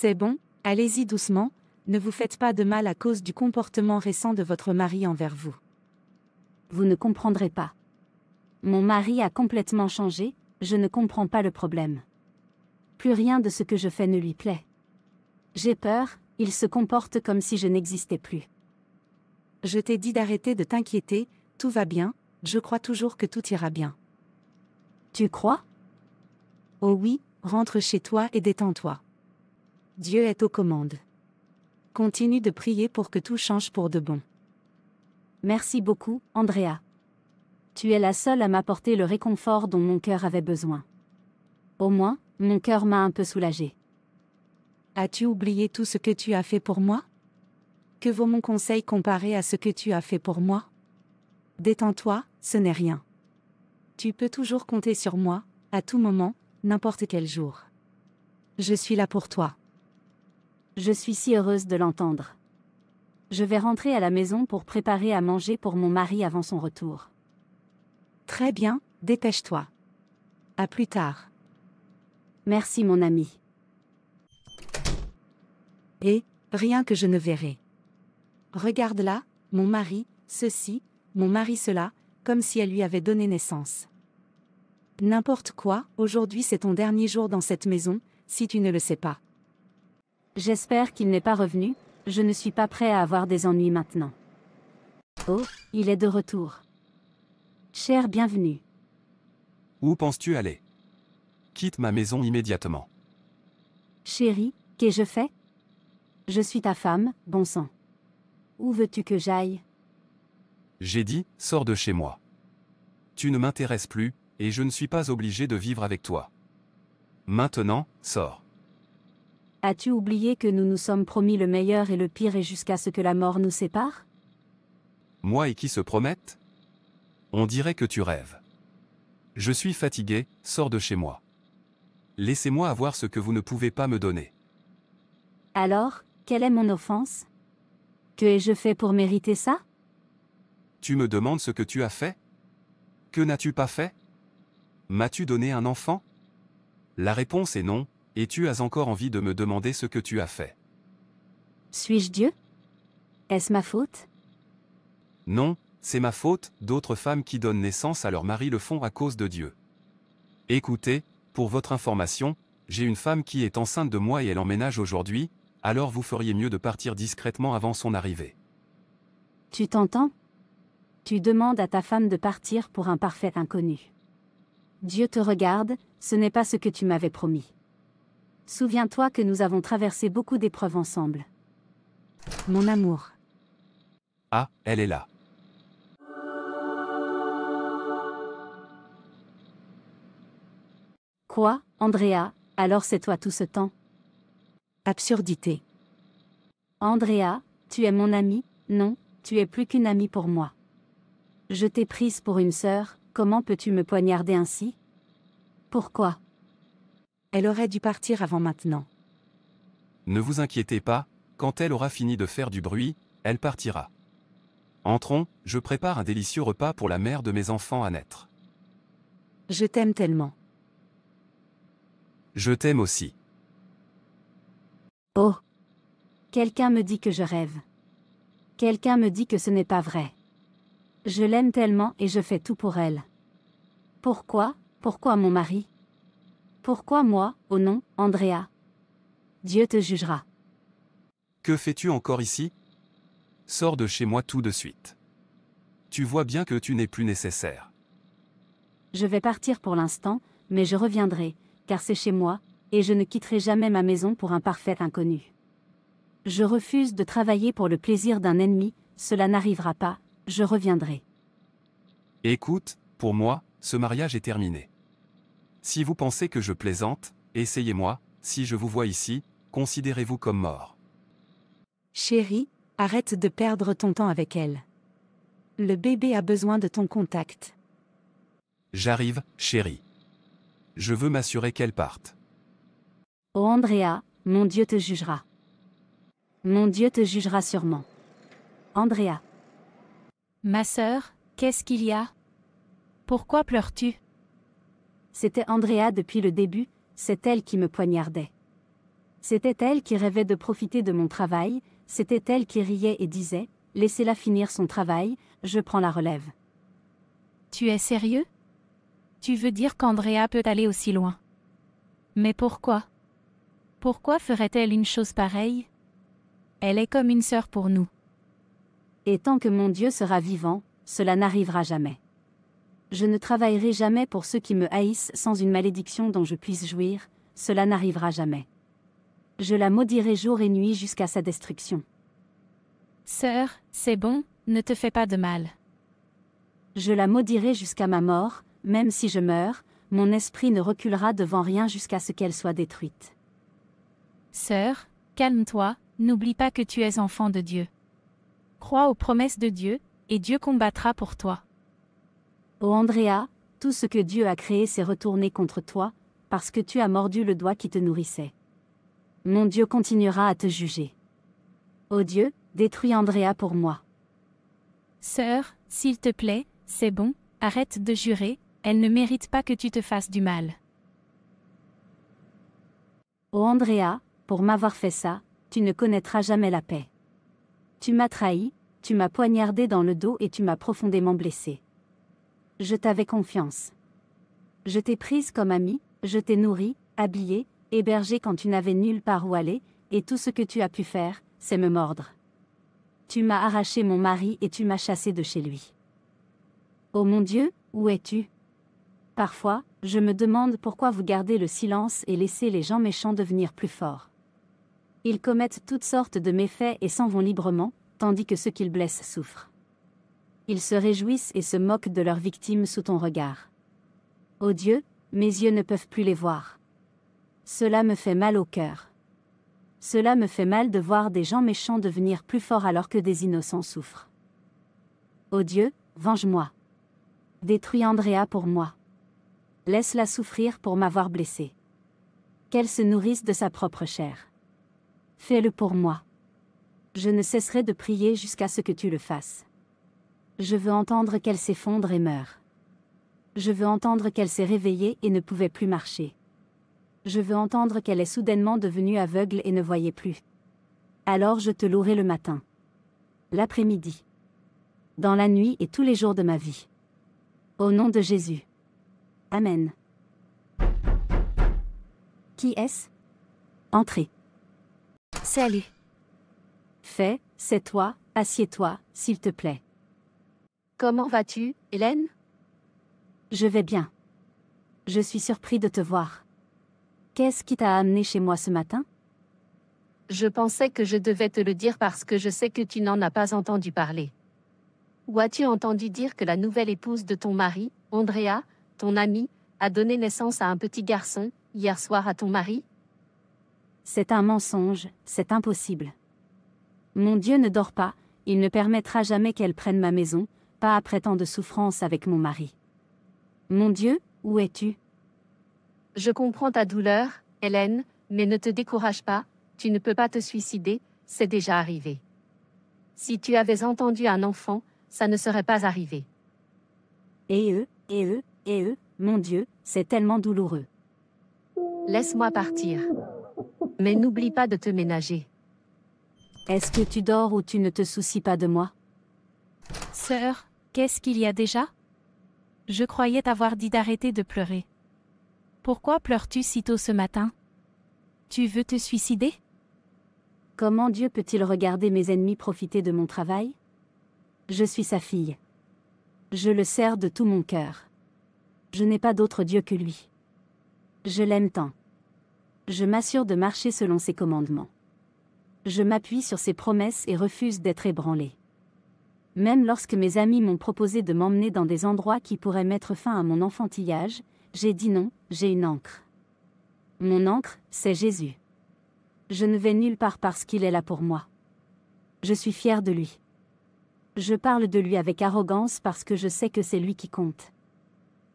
C'est bon, allez-y doucement, ne vous faites pas de mal à cause du comportement récent de votre mari envers vous. Vous ne comprendrez pas. Mon mari a complètement changé, je ne comprends pas le problème. Plus rien de ce que je fais ne lui plaît. J'ai peur, il se comporte comme si je n'existais plus. Je t'ai dit d'arrêter de t'inquiéter, tout va bien, je crois toujours que tout ira bien. Tu crois? Oh oui, rentre chez toi et détends-toi. Dieu est aux commandes. Continue de prier pour que tout change pour de bon. Merci beaucoup, Andrea. Tu es la seule à m'apporter le réconfort dont mon cœur avait besoin. Au moins, mon cœur m'a un peu soulagée. As-tu oublié tout ce que tu as fait pour moi? Que vaut mon conseil comparé à ce que tu as fait pour moi? Détends-toi, ce n'est rien. Tu peux toujours compter sur moi, à tout moment, n'importe quel jour. Je suis là pour toi. Je suis si heureuse de l'entendre. Je vais rentrer à la maison pour préparer à manger pour mon mari avant son retour. Très bien, dépêche-toi. À plus tard. Merci mon ami. Et, rien que je ne verrai. Regarde là, mon mari, ceci, mon mari cela, comme si elle lui avait donné naissance. N'importe quoi, aujourd'hui c'est ton dernier jour dans cette maison, si tu ne le sais pas. J'espère qu'il n'est pas revenu, je ne suis pas prêt à avoir des ennuis maintenant. Oh, il est de retour. Cher bienvenue. Où penses-tu aller? Quitte ma maison immédiatement. Chérie, qu'ai-je fait? Je suis ta femme, bon sang. Où veux-tu que j'aille? J'ai dit, sors de chez moi. Tu ne m'intéresses plus, et je ne suis pas obligé de vivre avec toi. Maintenant, sors. As-tu oublié que nous nous sommes promis le meilleur et le pire et jusqu'à ce que la mort nous sépare? Moi et qui se promettent? On dirait que tu rêves. Je suis fatigué, sors de chez moi. Laissez-moi avoir ce que vous ne pouvez pas me donner. Alors, quelle est mon offense? Que ai-je fait pour mériter ça? Tu me demandes ce que tu as fait? Que n'as-tu pas fait? M'as-tu donné un enfant? La réponse est non, et tu as encore envie de me demander ce que tu as fait. Suis-je Dieu? Est-ce ma faute? Non, c'est ma faute, d'autres femmes qui donnent naissance à leur mari le font à cause de Dieu. Écoutez, pour votre information, j'ai une femme qui est enceinte de moi et elle emménage aujourd'hui, alors vous feriez mieux de partir discrètement avant son arrivée. Tu t'entends? Tu demandes à ta femme de partir pour un parfait inconnu. Dieu te regarde, ce n'est pas ce que tu m'avais promis. Souviens-toi que nous avons traversé beaucoup d'épreuves ensemble. Mon amour. Ah, elle est là. Quoi, Andrea, alors c'est toi tout ce temps? Absurdité. Andrea, tu es mon amie, non, tu es plus qu'une amie pour moi. Je t'ai prise pour une sœur, comment peux-tu me poignarder ainsi? Pourquoi? Elle aurait dû partir avant maintenant. Ne vous inquiétez pas, quand elle aura fini de faire du bruit, elle partira. Entrons, je prépare un délicieux repas pour la mère de mes enfants à naître. Je t'aime tellement. Je t'aime aussi. Oh! Quelqu'un me dit que je rêve. Quelqu'un me dit que ce n'est pas vrai. Je l'aime tellement et je fais tout pour elle. Pourquoi? Pourquoi mon mari? Pourquoi moi, oh non, Andrea? Dieu te jugera. Que fais-tu encore ici? Sors de chez moi tout de suite. Tu vois bien que tu n'es plus nécessaire. Je vais partir pour l'instant, mais je reviendrai, car c'est chez moi, et je ne quitterai jamais ma maison pour un parfait inconnu. Je refuse de travailler pour le plaisir d'un ennemi, cela n'arrivera pas, je reviendrai. Écoute, pour moi, ce mariage est terminé. Si vous pensez que je plaisante, essayez-moi, si je vous vois ici, considérez-vous comme mort. Chérie, arrête de perdre ton temps avec elle. Le bébé a besoin de ton contact. J'arrive, chérie. Je veux m'assurer qu'elle parte. Oh Andrea, mon Dieu te jugera. Mon Dieu te jugera sûrement. Andrea. Ma sœur, qu'est-ce qu'il y a? Pourquoi pleures-tu? C'était Andrea depuis le début, c'est elle qui me poignardait. C'était elle qui rêvait de profiter de mon travail, c'était elle qui riait et disait « Laissez-la finir son travail, je prends la relève ». Tu es sérieux? Tu veux dire qu'Andrea peut aller aussi loin? Mais pourquoi? Pourquoi ferait-elle une chose pareille? Elle est comme une sœur pour nous. Et tant que mon Dieu sera vivant, cela n'arrivera jamais. Je ne travaillerai jamais pour ceux qui me haïssent sans une malédiction dont je puisse jouir, cela n'arrivera jamais. Je la maudirai jour et nuit jusqu'à sa destruction. Sœur, c'est bon, ne te fais pas de mal. Je la maudirai jusqu'à ma mort, même si je meurs, mon esprit ne reculera devant rien jusqu'à ce qu'elle soit détruite. Sœur, calme-toi, n'oublie pas que tu es enfant de Dieu. Crois aux promesses de Dieu, et Dieu combattra pour toi. Ô Andrea, tout ce que Dieu a créé s'est retourné contre toi, parce que tu as mordu le doigt qui te nourrissait. Mon Dieu continuera à te juger. Ô Dieu, détruis Andrea pour moi. Sœur, s'il te plaît, c'est bon, arrête de jurer, elle ne mérite pas que tu te fasses du mal. Ô Andrea, pour m'avoir fait ça, tu ne connaîtras jamais la paix. Tu m'as trahi, tu m'as poignardé dans le dos et tu m'as profondément blessé. Je t'avais confiance. Je t'ai prise comme amie, je t'ai nourrie, habillée, hébergée quand tu n'avais nulle part où aller, et tout ce que tu as pu faire, c'est me mordre. Tu m'as arraché mon mari et tu m'as chassé de chez lui. Ô mon Dieu, où es-tu? Parfois, je me demande pourquoi vous gardez le silence et laissez les gens méchants devenir plus forts. Ils commettent toutes sortes de méfaits et s'en vont librement, tandis que ceux qu'ils blessent souffrent. Ils se réjouissent et se moquent de leurs victimes sous ton regard. Ô Dieu, mes yeux ne peuvent plus les voir. Cela me fait mal au cœur. Cela me fait mal de voir des gens méchants devenir plus forts alors que des innocents souffrent. Ô Dieu, venge-moi. Détruis Andrea pour moi. Laisse-la souffrir pour m'avoir blessée. Qu'elle se nourrisse de sa propre chair. Fais-le pour moi. Je ne cesserai de prier jusqu'à ce que tu le fasses. Je veux entendre qu'elle s'effondre et meure. Je veux entendre qu'elle s'est réveillée et ne pouvait plus marcher. Je veux entendre qu'elle est soudainement devenue aveugle et ne voyait plus. Alors je te louerai le matin, l'après-midi, dans la nuit et tous les jours de ma vie. Au nom de Jésus. Amen. Qui est-ce? Entrez. Salut. Fais, c'est toi, assieds-toi, s'il te plaît. Comment vas-tu, Hélène? Je vais bien. Je suis surpris de te voir. Qu'est-ce qui t'a amené chez moi ce matin? Je pensais que je devais te le dire parce que je sais que tu n'en as pas entendu parler. Ou as-tu entendu dire que la nouvelle épouse de ton mari, Andrea, ton amie, a donné naissance à un petit garçon, hier soir à ton mari? C'est un mensonge, c'est impossible. Mon Dieu ne dort pas, il ne permettra jamais qu'elle prenne ma maison, pas après tant de souffrance avec mon mari. Mon Dieu, où es-tu? Je comprends ta douleur, Hélène, mais ne te décourage pas, tu ne peux pas te suicider, c'est déjà arrivé. Si tu avais entendu un enfant, ça ne serait pas arrivé. Et eux, mon Dieu, c'est tellement douloureux. Laisse-moi partir. Mais n'oublie pas de te ménager. Est-ce que tu dors ou tu ne te soucies pas de moi? Sœur, qu'est-ce qu'il y a déjà? Je croyais t'avoir dit d'arrêter de pleurer. Pourquoi pleures-tu si tôt ce matin? Tu veux te suicider? Comment Dieu peut-il regarder mes ennemis profiter de mon travail? Je suis sa fille. Je le sers de tout mon cœur. Je n'ai pas d'autre Dieu que lui. Je l'aime tant. Je m'assure de marcher selon ses commandements. Je m'appuie sur ses promesses et refuse d'être ébranlé. Même lorsque mes amis m'ont proposé de m'emmener dans des endroits qui pourraient mettre fin à mon enfantillage, j'ai dit non, j'ai une ancre. Mon ancre, c'est Jésus. Je ne vais nulle part parce qu'il est là pour moi. Je suis fière de lui. Je parle de lui avec arrogance parce que je sais que c'est lui qui compte.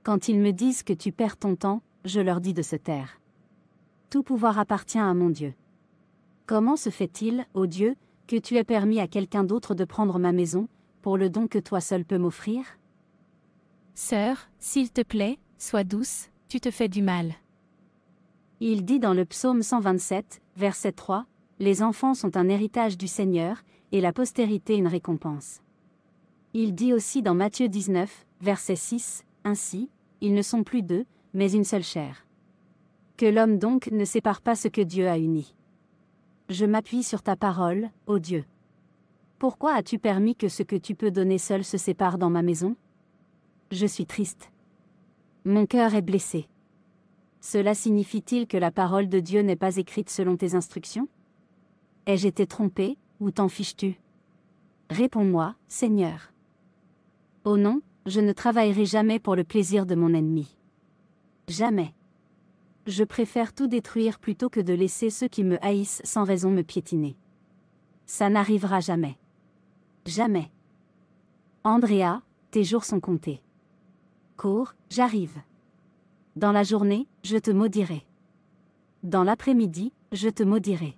Quand ils me disent que tu perds ton temps, je leur dis de se taire. Tout pouvoir appartient à mon Dieu. Comment se fait-il, ô Dieu, que tu aies permis à quelqu'un d'autre de prendre ma maison, pour le don que toi seul peux m'offrir? Sœur, s'il te plaît, sois douce, tu te fais du mal. Il dit dans le psaume 127, verset 3, les enfants sont un héritage du Seigneur, et la postérité une récompense. Il dit aussi dans Matthieu 19, verset 6, ainsi, ils ne sont plus deux, mais une seule chair. Que l'homme donc ne sépare pas ce que Dieu a uni. Je m'appuie sur ta parole, ô Dieu. Pourquoi as-tu permis que ce que tu peux donner seul se sépare dans ma maison? Je suis triste. Mon cœur est blessé. Cela signifie-t-il que la parole de Dieu n'est pas écrite selon tes instructions? Ai-je été trompé, ou t'en fiches-tu? Réponds-moi, Seigneur. Oh non, je ne travaillerai jamais pour le plaisir de mon ennemi. Jamais. Je préfère tout détruire plutôt que de laisser ceux qui me haïssent sans raison me piétiner. Ça n'arrivera jamais. Jamais. Andrea, tes jours sont comptés. Cours, j'arrive. Dans la journée, je te maudirai. Dans l'après-midi, je te maudirai.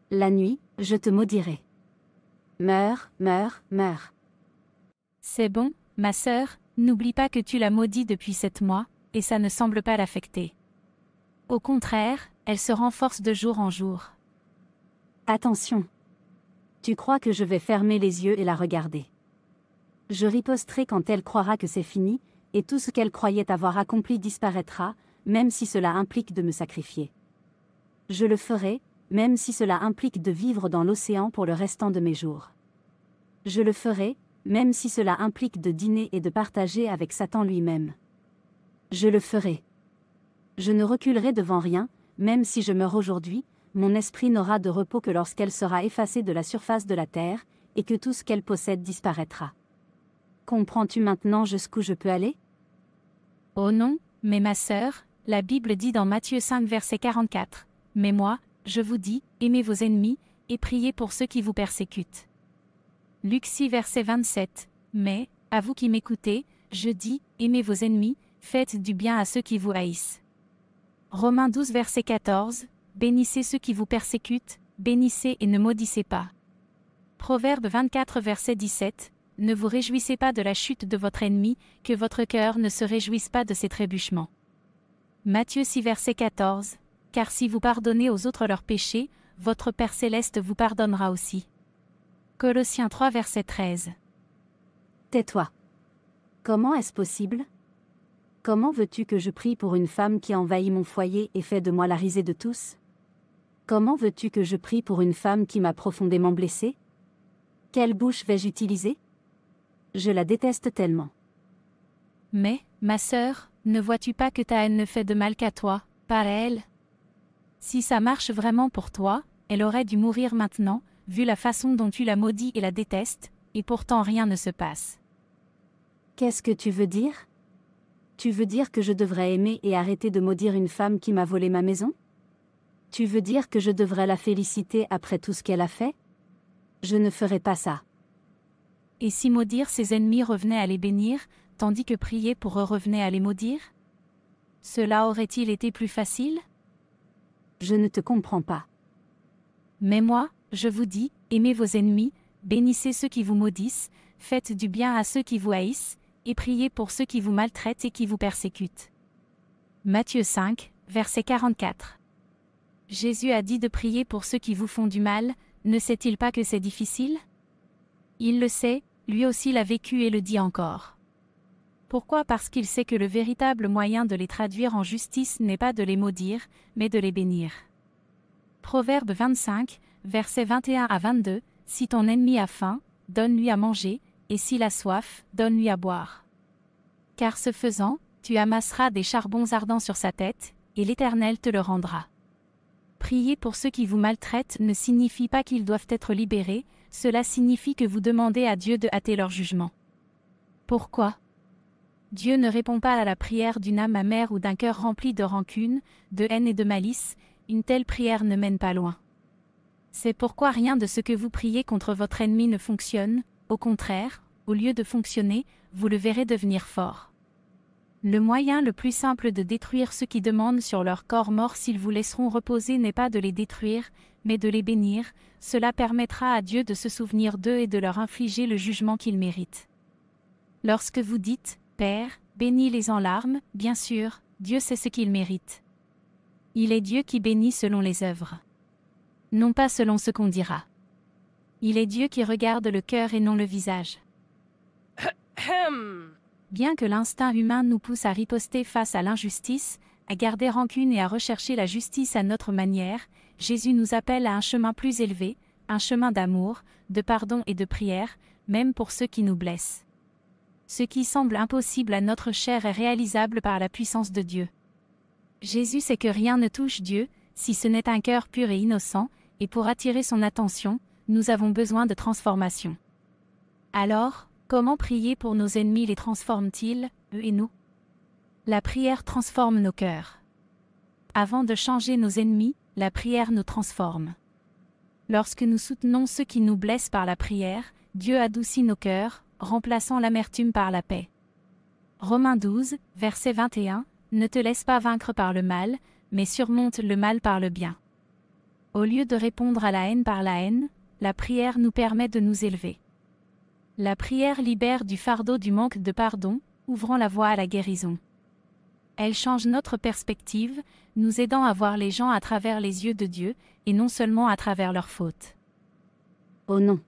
La nuit, je te maudirai. Meurs, meurs, meurs. C'est bon, ma sœur, n'oublie pas que tu l'as maudit depuis 7 mois, et ça ne semble pas l'affecter. Au contraire, elle se renforce de jour en jour. Attention. Tu crois que je vais fermer les yeux et la regarder. Je riposterai quand elle croira que c'est fini, et tout ce qu'elle croyait avoir accompli disparaîtra, même si cela implique de me sacrifier. Je le ferai, même si cela implique de vivre dans l'océan pour le restant de mes jours. Je le ferai, même si cela implique de dîner et de partager avec Satan lui-même. Je le ferai. Je ne reculerai devant rien, même si je meurs aujourd'hui, mon esprit n'aura de repos que lorsqu'elle sera effacée de la surface de la terre, et que tout ce qu'elle possède disparaîtra. Comprends-tu maintenant jusqu'où je peux aller? Oh non, mais ma sœur, la Bible dit dans Matthieu 5 verset 44, « Mais moi, je vous dis, aimez vos ennemis, et priez pour ceux qui vous persécutent. » Luc 6 verset 27, « Mais, à vous qui m'écoutez, je dis, aimez vos ennemis, faites du bien à ceux qui vous haïssent. » Romains 12 verset 14, « Bénissez ceux qui vous persécutent, bénissez et ne maudissez pas. » Proverbe 24 verset 17, « Ne vous réjouissez pas de la chute de votre ennemi, que votre cœur ne se réjouisse pas de ses trébuchements. » Matthieu 6 verset 14, « Car si vous pardonnez aux autres leurs péchés, votre Père céleste vous pardonnera aussi. » Colossiens 3 verset 13. Tais-toi. Comment est-ce possible? Comment veux-tu que je prie pour une femme qui envahit mon foyer et fait de moi la risée de tous? Comment veux-tu que je prie pour une femme qui m'a profondément blessé? Quelle bouche vais-je utiliser? Je la déteste tellement. Mais, ma sœur, ne vois-tu pas que ta haine ne fait de mal qu'à toi, pas à elle? Si ça marche vraiment pour toi, elle aurait dû mourir maintenant, vu la façon dont tu la maudis et la détestes, et pourtant rien ne se passe. Qu'est-ce que tu veux dire? Tu veux dire que je devrais aimer et arrêter de maudire une femme qui m'a volé ma maison? Tu veux dire que je devrais la féliciter après tout ce qu'elle a fait? Je ne ferai pas ça. Et si maudire ses ennemis revenait à les bénir, tandis que prier pour eux revenait à les maudire? Cela aurait-il été plus facile? Je ne te comprends pas. Mais moi, je vous dis, aimez vos ennemis, bénissez ceux qui vous maudissent, faites du bien à ceux qui vous haïssent, et priez pour ceux qui vous maltraitent et qui vous persécutent. Matthieu 5, verset 44. Jésus a dit de prier pour ceux qui vous font du mal, ne sait-il pas que c'est difficile? Il le sait, lui aussi l'a vécu et le dit encore. Pourquoi? Parce qu'il sait que le véritable moyen de les traduire en justice n'est pas de les maudire, mais de les bénir. Proverbe 25, versets 21 à 22, « Si ton ennemi a faim, donne-lui à manger, et s'il a soif, donne-lui à boire. Car ce faisant, tu amasseras des charbons ardents sur sa tête, et l'Éternel te le rendra. » Prier pour ceux qui vous maltraitent ne signifie pas qu'ils doivent être libérés, cela signifie que vous demandez à Dieu de hâter leur jugement. Pourquoi? Dieu ne répond pas à la prière d'une âme amère ou d'un cœur rempli de rancune, de haine et de malice, une telle prière ne mène pas loin. C'est pourquoi rien de ce que vous priez contre votre ennemi ne fonctionne, au contraire, au lieu de fonctionner, vous le verrez devenir fort. Le moyen le plus simple de détruire ceux qui demandent sur leur corps mort s'ils vous laisseront reposer n'est pas de les détruire, mais de les bénir, cela permettra à Dieu de se souvenir d'eux et de leur infliger le jugement qu'ils méritent. Lorsque vous dites « Père, bénis-les en larmes », bien sûr, Dieu sait ce qu'ils méritent. Il est Dieu qui bénit selon les œuvres. non pas selon ce qu'on dira. Il est Dieu qui regarde le cœur et non le visage. Bien que l'instinct humain nous pousse à riposter face à l'injustice, à garder rancune et à rechercher la justice à notre manière, Jésus nous appelle à un chemin plus élevé, un chemin d'amour, de pardon et de prière, même pour ceux qui nous blessent. Ce qui semble impossible à notre chair est réalisable par la puissance de Dieu. Jésus sait que rien ne touche Dieu, si ce n'est un cœur pur et innocent, et pour attirer son attention, nous avons besoin de transformation. Alors, comment prier pour nos ennemis les transforme-t-il, eux et nous? La prière transforme nos cœurs. Avant de changer nos ennemis, la prière nous transforme. Lorsque nous soutenons ceux qui nous blessent par la prière, Dieu adoucit nos cœurs, remplaçant l'amertume par la paix. Romains 12, verset 21, ne te laisse pas vaincre par le mal, mais surmonte le mal par le bien. Au lieu de répondre à la haine par la haine, la prière nous permet de nous élever. La prière libère du fardeau du manque de pardon, ouvrant la voie à la guérison. Elle change notre perspective, nous aidant à voir les gens à travers les yeux de Dieu, et non seulement à travers leurs fautes. Oh non.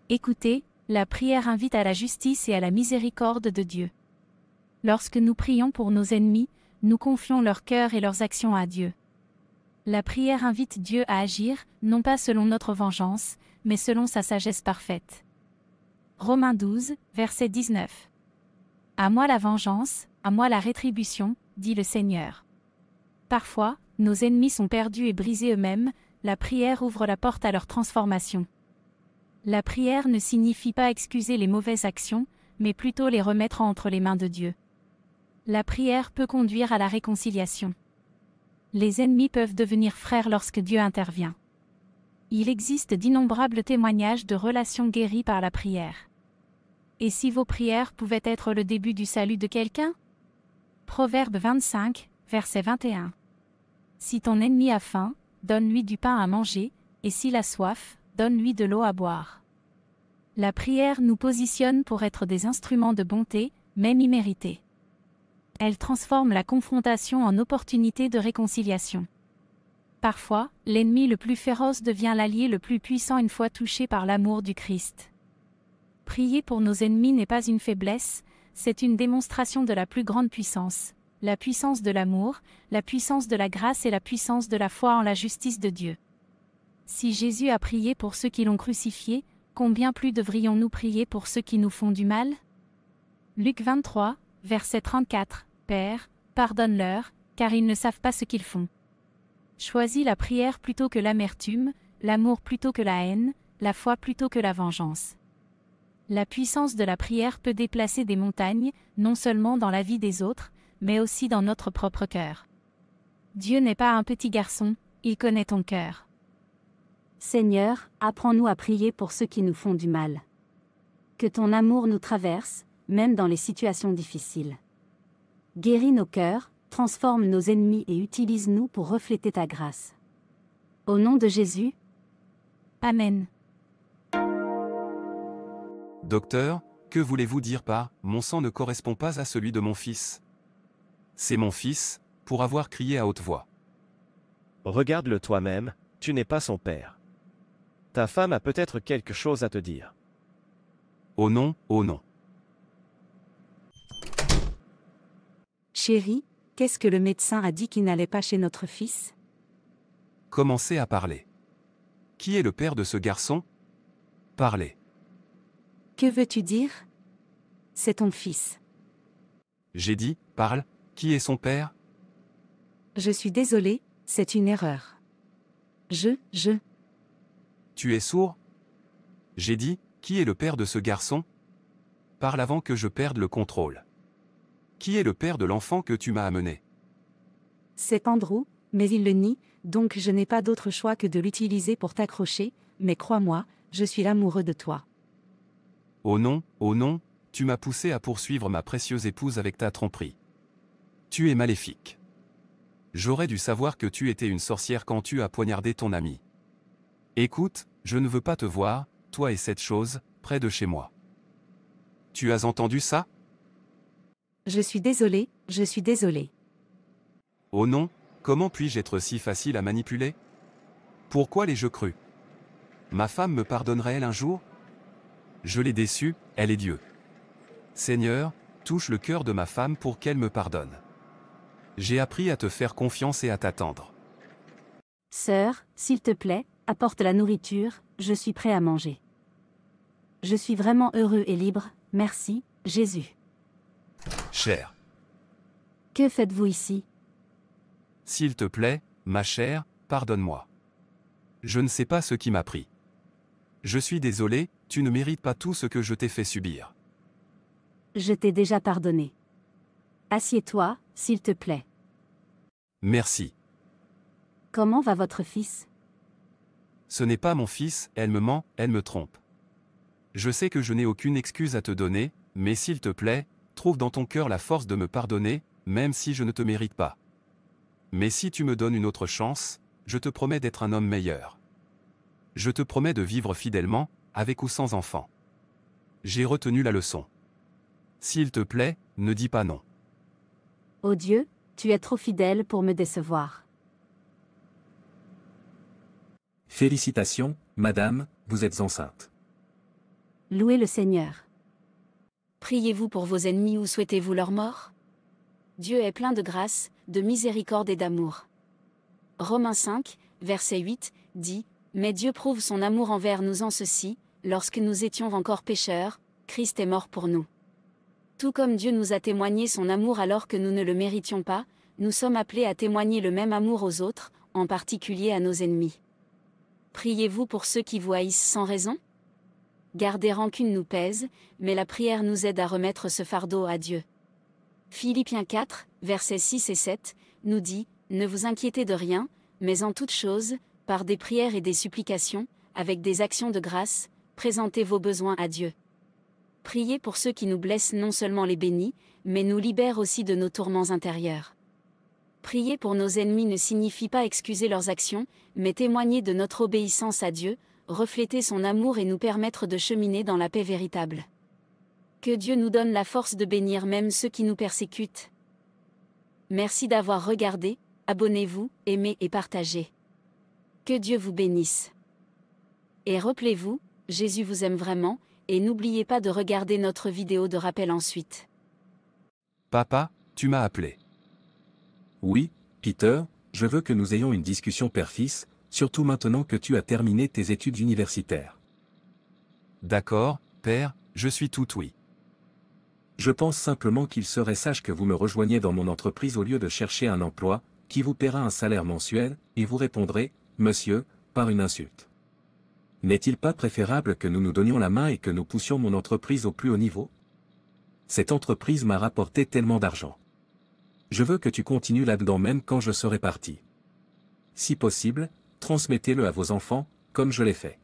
Écoutez, la prière invite à la justice et à la miséricorde de Dieu. Lorsque nous prions pour nos ennemis, nous confions leur cœur et leurs actions à Dieu. La prière invite Dieu à agir, non pas selon notre vengeance, mais selon sa sagesse parfaite. Romains 12, verset 19. À moi la vengeance, à moi la rétribution, dit le Seigneur. Parfois, nos ennemis sont perdus et brisés eux-mêmes, la prière ouvre la porte à leur transformation. La prière ne signifie pas excuser les mauvaises actions, mais plutôt les remettre entre les mains de Dieu. La prière peut conduire à la réconciliation. Les ennemis peuvent devenir frères lorsque Dieu intervient. Il existe d'innombrables témoignages de relations guéries par la prière. Et si vos prières pouvaient être le début du salut de quelqu'un? Proverbe 25, verset 21. Si ton ennemi a faim, donne-lui du pain à manger, et s'il a soif, donne-lui de l'eau à boire. La prière nous positionne pour être des instruments de bonté, même immérités. Elle transforme la confrontation en opportunité de réconciliation. Parfois, l'ennemi le plus féroce devient l'allié le plus puissant une fois touché par l'amour du Christ. Prier pour nos ennemis n'est pas une faiblesse, c'est une démonstration de la plus grande puissance, la puissance de l'amour, la puissance de la grâce et la puissance de la foi en la justice de Dieu. Si Jésus a prié pour ceux qui l'ont crucifié, combien plus devrions-nous prier pour ceux qui nous font du mal? Luc 23, verset 34, Père, pardonne-leur, car ils ne savent pas ce qu'ils font. Choisis la prière plutôt que l'amertume, l'amour plutôt que la haine, la foi plutôt que la vengeance. La puissance de la prière peut déplacer des montagnes, non seulement dans la vie des autres, mais aussi dans notre propre cœur. Dieu n'est pas un petit garçon, il connaît ton cœur. Seigneur, apprends-nous à prier pour ceux qui nous font du mal. Que ton amour nous traverse, même dans les situations difficiles. Guéris nos cœurs, transforme nos ennemis et utilise-nous pour refléter ta grâce. Au nom de Jésus. Amen. Docteur, que voulez-vous dire par « mon sang ne correspond pas à celui de mon fils » ? C'est mon fils, pour avoir crié à haute voix. Regarde-le toi-même, tu n'es pas son père. Ta femme a peut-être quelque chose à te dire. Oh non, oh non. Chérie, qu'est-ce que le médecin a dit qui n'allait pas chez notre fils? Commencez à parler. Qui est le père de ce garçon? Parlez. Que veux-tu dire? C'est ton fils. J'ai dit, parle, qui est son père? Je suis désolée, c'est une erreur. Je... Tu es sourd? J'ai dit, qui est le père de ce garçon? Parle avant que je perde le contrôle. Qui est le père de l'enfant que tu m'as amené? C'est Andrew, mais il le nie, donc je n'ai pas d'autre choix que de l'utiliser pour t'accrocher, mais crois-moi, je suis l'amoureux de toi. Oh non, tu m'as poussé à poursuivre ma précieuse épouse avec ta tromperie. Tu es maléfique. J'aurais dû savoir que tu étais une sorcière quand tu as poignardé ton ami. Écoute, je ne veux pas te voir, toi et cette chose, près de chez moi. Tu as entendu ça? Je suis désolée. Oh non, comment puis-je être si facile à manipuler? Pourquoi l'ai-je cru? Ma femme me pardonnerait-elle un jour? Je l'ai déçue, elle est Dieu. Seigneur, touche le cœur de ma femme pour qu'elle me pardonne. J'ai appris à te faire confiance et à t'attendre. Sœur, s'il te plaît, apporte la nourriture, je suis prêt à manger. Je suis vraiment heureux et libre, merci, Jésus. Chère. Que faites-vous ici? S'il te plaît, ma chère, pardonne-moi. Je ne sais pas ce qui m'a pris. Je suis désolé, tu ne mérites pas tout ce que je t'ai fait subir. Je t'ai déjà pardonné. Assieds-toi, s'il te plaît. Merci. Comment va votre fils? Ce n'est pas mon fils, elle me ment, elle me trompe. Je sais que je n'ai aucune excuse à te donner, mais s'il te plaît, trouve dans ton cœur la force de me pardonner, même si je ne te mérite pas. Mais si tu me donnes une autre chance, je te promets d'être un homme meilleur. Je te promets de vivre fidèlement, avec ou sans enfant. J'ai retenu la leçon. S'il te plaît, ne dis pas non. Oh Dieu, tu es trop fidèle pour me décevoir. Félicitations, madame, vous êtes enceinte. Louez le Seigneur. Priez-vous pour vos ennemis ou souhaitez-vous leur mort? Dieu est plein de grâce, de miséricorde et d'amour. Romains 5, verset 8, dit « Mais Dieu prouve son amour envers nous en ceci, lorsque nous étions encore pécheurs, Christ est mort pour nous. » Tout comme Dieu nous a témoigné son amour alors que nous ne le méritions pas, nous sommes appelés à témoigner le même amour aux autres, en particulier à nos ennemis. Priez-vous pour ceux qui vous haïssent sans raison? Garder rancune nous pèse, mais la prière nous aide à remettre ce fardeau à Dieu. Philippiens 4, versets 6 et 7, nous dit « Ne vous inquiétez de rien, mais en toute chose, par des prières et des supplications, avec des actions de grâce, présentez vos besoins à Dieu. » Prier pour ceux qui nous blessent non seulement les bénit, mais nous libère aussi de nos tourments intérieurs. Prier pour nos ennemis ne signifie pas excuser leurs actions, mais témoigner de notre obéissance à Dieu, refléter son amour et nous permettre de cheminer dans la paix véritable. Que Dieu nous donne la force de bénir même ceux qui nous persécutent. Merci d'avoir regardé, abonnez-vous, aimez et partagez. Que Dieu vous bénisse. Et rappelez-vous, Jésus vous aime vraiment, et n'oubliez pas de regarder notre vidéo de rappel ensuite. Papa, tu m'as appelé. Oui, Peter, je veux que nous ayons une discussion père-fils, surtout maintenant que tu as terminé tes études universitaires. D'accord, père, je suis tout oui. Je pense simplement qu'il serait sage que vous me rejoigniez dans mon entreprise au lieu de chercher un emploi, qui vous paiera un salaire mensuel, et vous répondrez, monsieur, par une insulte. N'est-il pas préférable que nous nous donnions la main et que nous poussions mon entreprise au plus haut niveau? Cette entreprise m'a rapporté tellement d'argent. Je veux que tu continues là-dedans même quand je serai parti. Si possible, transmettez-le à vos enfants, comme je l'ai fait.